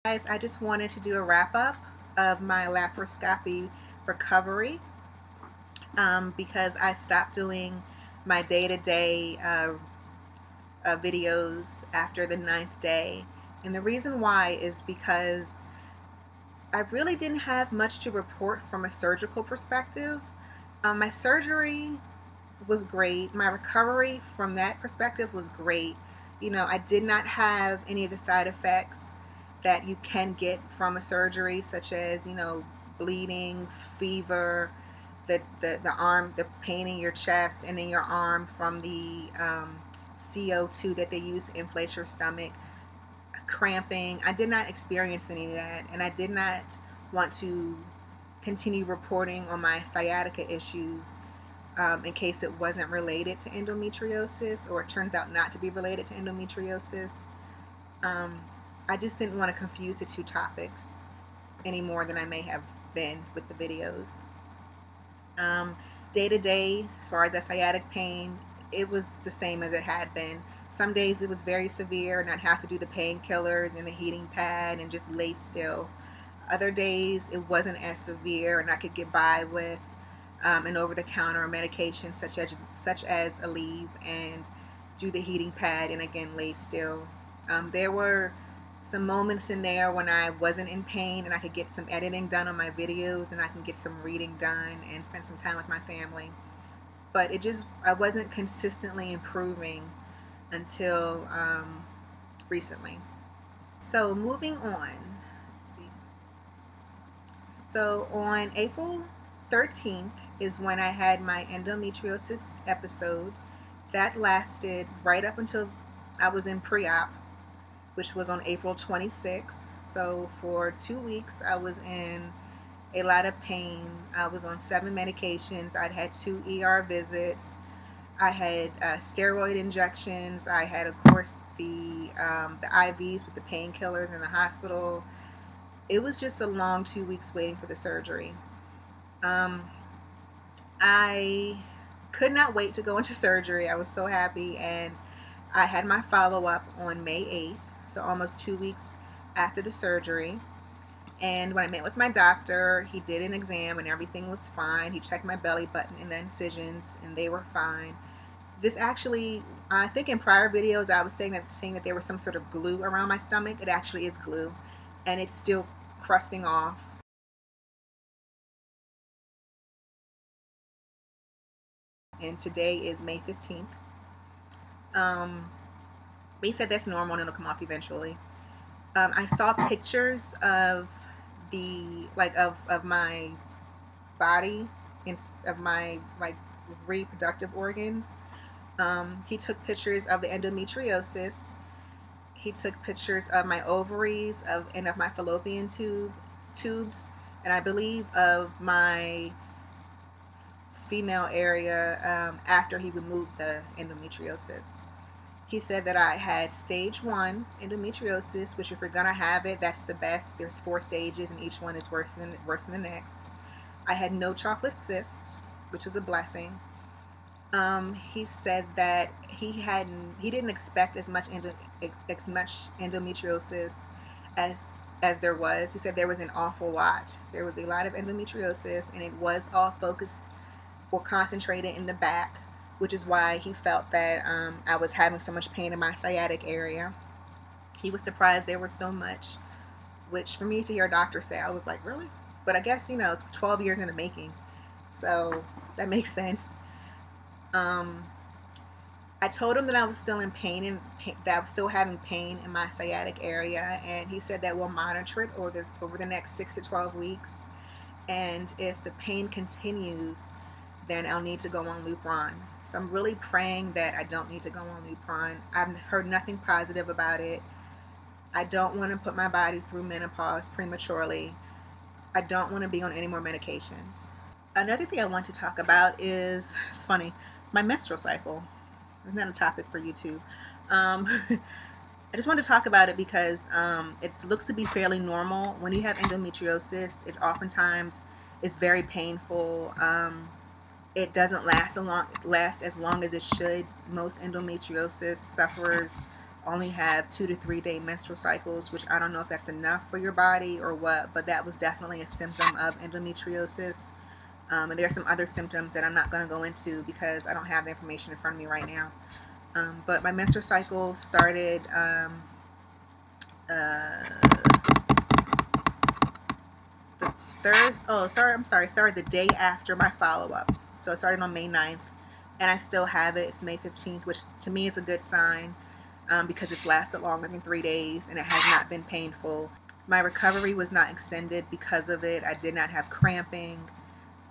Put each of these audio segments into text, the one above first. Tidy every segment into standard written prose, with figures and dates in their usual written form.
Guys, I just wanted to do a wrap up of my laparoscopy recovery because I stopped doing my day-to-day videos after the 9th day. And the reason why is because I really didn't have much to report from a surgical perspective. My surgery was great. My recovery from that perspective was great. I did not have any of the side effects that you can get from a surgery, such as, bleeding, fever, the arm, the pain in your chest and in your arm from the CO2 that they use to inflate your stomach, cramping. I did not experience any of that, and I did not want to continue reporting on my sciatica issues in case it wasn't related to endometriosis, or it turns out not to be related to endometriosis. I just didn't want to confuse the two topics any more than I may have been with the videos. Day to day, as far as that sciatic pain, it was the same as it had been. Some days it was very severe and I'd have to do the painkillers and the heating pad and just lay still. Other days it wasn't as severe and I could get by with an over-the-counter medication such as Aleve and do the heating pad and again lay still. There were some moments in there when I wasn't in pain and I could get some editing done on my videos and I can get some reading done and spend some time with my family. But I wasn't consistently improving until recently. So moving on. Let's see. So on April 13th is when I had my endometriosis episode. That lasted right up until I was in pre-op, which was on April 26th. So for 2 weeks, I was in a lot of pain. I was on 7 medications. I'd had 2 ER visits. I had steroid injections. I had, of course, the IVs with the painkillers in the hospital. It was just a long 2 weeks waiting for the surgery. I could not wait to go into surgery. I was so happy, and I had my follow-up on May 8th, so almost 2 weeks after the surgery. And when I met with my doctor, he did an exam and everything was fine. He checked my belly button and the incisions, and they were fine. This actually, I think in prior videos I was saying that there was some sort of glue around my stomach. It actually is glue, and it's still crusting off. And today is May 15th. They said that's normal and it'll come off eventually. I saw pictures of of my body and of my reproductive organs. He took pictures of the endometriosis. He took pictures of my ovaries and of my fallopian tubes, and I believe of my female area after he removed the endometriosis. He said that I had stage 1 endometriosis, which if you're gonna have it, that's the best. There's 4 stages, and each one is worse than the next. I had no chocolate cysts, which was a blessing. He said that he didn't expect as much endometriosis as there was. He said there was an awful lot. There was a lot of endometriosis, and it was all focused or concentrated in the back, which is why he felt that I was having so much pain in my sciatic area. He was surprised there was so much, which for me to hear a doctor say, I was like, really? But I guess, it's 12 years in the making, so that makes sense. I told him that I was still in pain that I was still having pain in my sciatic area, and he said that we'll monitor it over the next 6 to 12 weeks, and if the pain continues, then I'll need to go on Lupron. So I'm really praying that I don't need to go on Lupron. I've heard nothing positive about it. I don't want to put my body through menopause prematurely. I don't want to be on any more medications. Another thing I want to talk about is, it's funny, my menstrual cycle. It's not a topic for YouTube. I just want to talk about it because it looks to be fairly normal. When you have endometriosis, it's very painful. It doesn't last as long as it should. Most endometriosis sufferers only have 2 to 3 day menstrual cycles, which I don't know if that's enough for your body or what, but that was definitely a symptom of endometriosis. And there are some other symptoms that I'm not going to go into because I don't have the information in front of me right now. But my menstrual cycle started the started the day after my follow-up. So it started on May 9th, and I still have it. It's May 15th, which to me is a good sign because it's lasted longer than 3 days and it has not been painful. My recovery was not extended because of it. I did not have cramping.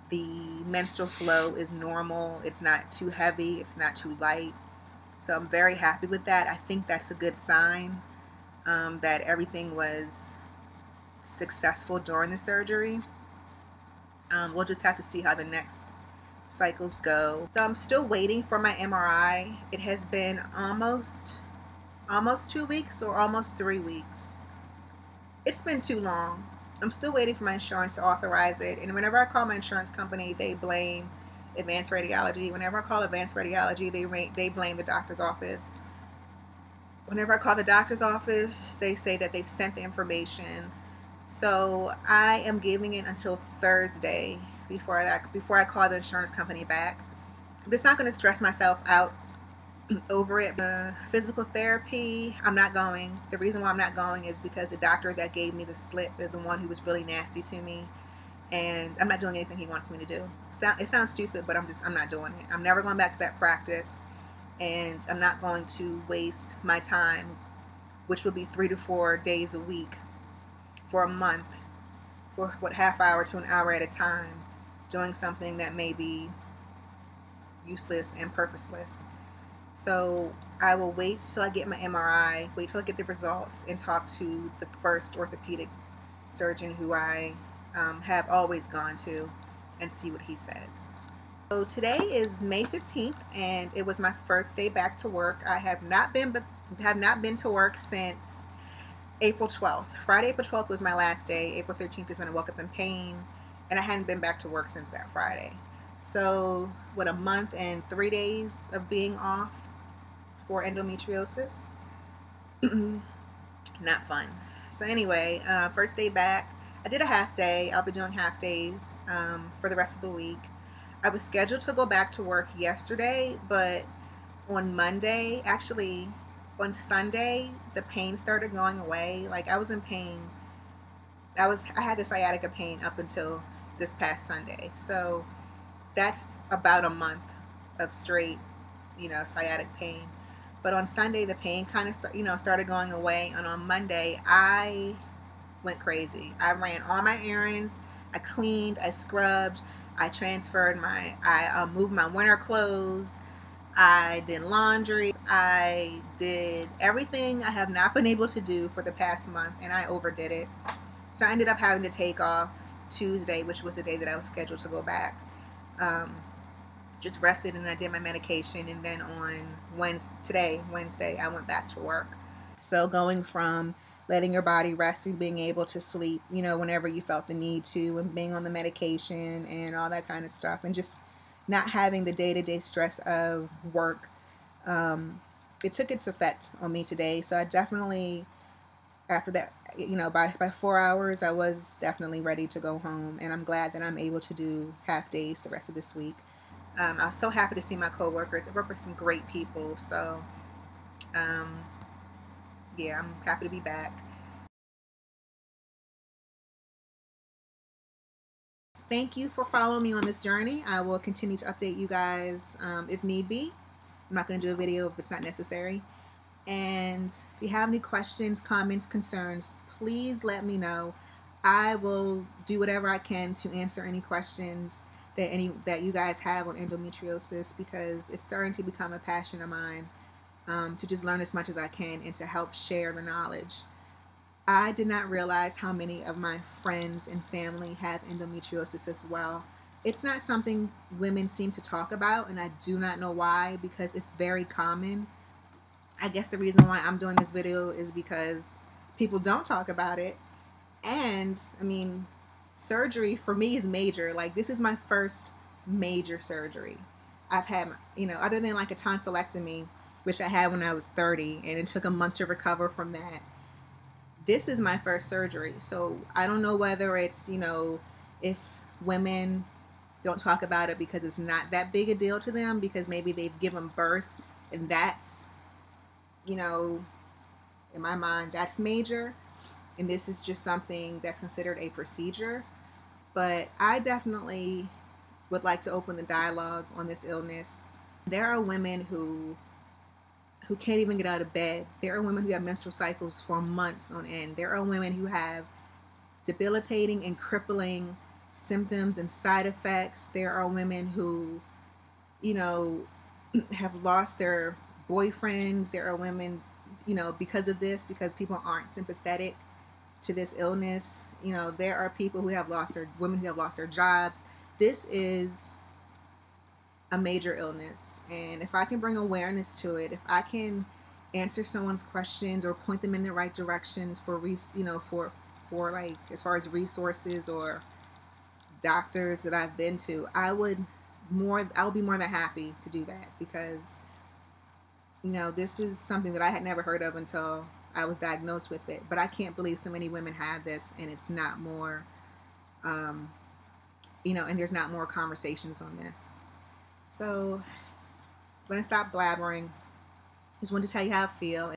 The menstrual flow is normal. It's not too heavy. It's not too light. So I'm very happy with that. I think that's a good sign that everything was successful during the surgery. We'll just have to see how the next cycles go. So I'm still waiting for my MRI. It has been almost 2 weeks or almost 3 weeks. It's been too long. I'm still waiting for my insurance to authorize it. And whenever I call my insurance company, they blame advanced radiology. Whenever I call advanced radiology, they blame the doctor's office. Whenever I call the doctor's office, they say that they've sent the information. So I am giving it until Thursday before I call the insurance company back. I'm just not going to stress myself out over it. Physical therapy, I'm not going. The reason why I'm not going is because the doctor that gave me the slip is the one who was really nasty to me, and I'm not doing anything he wants me to do. It sounds stupid, but I'm not doing it. I'm never going back to that practice, and I'm not going to waste my time, which would be 3 to 4 days a week for a month, for half hour to an hour at a time, doing something that may be useless and purposeless. So I will wait till I get my MRI, wait till I get the results, and talk to the first orthopedic surgeon who I have always gone to and see what he says. So today is May 15th, and it was my first day back to work. I have not been to work since April 12th. Friday, April 12th was my last day. April 13th is when I woke up in pain, and I hadn't been back to work since that Friday. So, a month and 3 days of being off for endometriosis? Not fun. So anyway, first day back. I did a half day. I'll be doing half days for the rest of the week. I was scheduled to go back to work yesterday, but on Monday, actually on Sunday, the pain started going away. Like, I was in pain. I had the sciatica pain up until this past Sunday. So that's about a month of straight, sciatic pain. But on Sunday, the pain kind of started going away, and on Monday, I went crazy. I ran all my errands. I cleaned. I scrubbed. I transferred I moved my winter clothes. I did laundry. I did everything I have not been able to do for the past month, and I overdid it. So I ended up having to take off Tuesday, which was the day that I was scheduled to go back. Just rested, and I did my medication, and then on Wednesday, I went back to work. So going from letting your body rest and being able to sleep, whenever you felt the need to, and being on the medication and all that kind of stuff, and just not having the day-to-day stress of work, it took its effect on me today. So I definitely, after that, by 4 hours, I was definitely ready to go home, and I'm glad that I'm able to do half days the rest of this week. I was so happy to see my coworkers. I work with some great people, so yeah, I'm happy to be back. Thank you for following me on this journey. I will continue to update you guys if need be. I'm not going to do a video if it's not necessary. And if you have any questions, comments, concerns, please let me know. I will do whatever I can to answer any questions that you guys have on endometriosis, because it's starting to become a passion of mine, to just learn as much as I can and to help share the knowledge. I did not realize how many of my friends and family have endometriosis as well. It's not something women seem to talk about, and I do not know why, because it's very common. I guess the reason why I'm doing this video is because people don't talk about it. And I mean, surgery for me is major. Like, this is my first major surgery. I've had, other than like a tonsillectomy, which I had when I was 30, and it took a month to recover from that. This is my first surgery, so I don't know whether it's, if women don't talk about it because it's not that big a deal to them, because maybe they've given birth, and that's, in my mind, that's major, and this is just something that's considered a procedure. But I definitely would like to open the dialogue on this illness. There are women who can't even get out of bed. There are women who have menstrual cycles for months on end. There are women who have debilitating and crippling symptoms and side effects. There are women who, have lost their boyfriends. There are women, because of this, because people aren't sympathetic to this illness. There are people who have lost women who have lost their jobs. This is a major illness, and if I can bring awareness to it, if I can answer someone's questions or point them in the right directions for like as far as resources or doctors that I've been to, I'll be more than happy to do that, because this is something that I had never heard of until I was diagnosed with it. But I can't believe so many women have this, and it's not more and there's not more conversations on this. So I'm going to stop blabbering. Just wanted to tell you how I feel,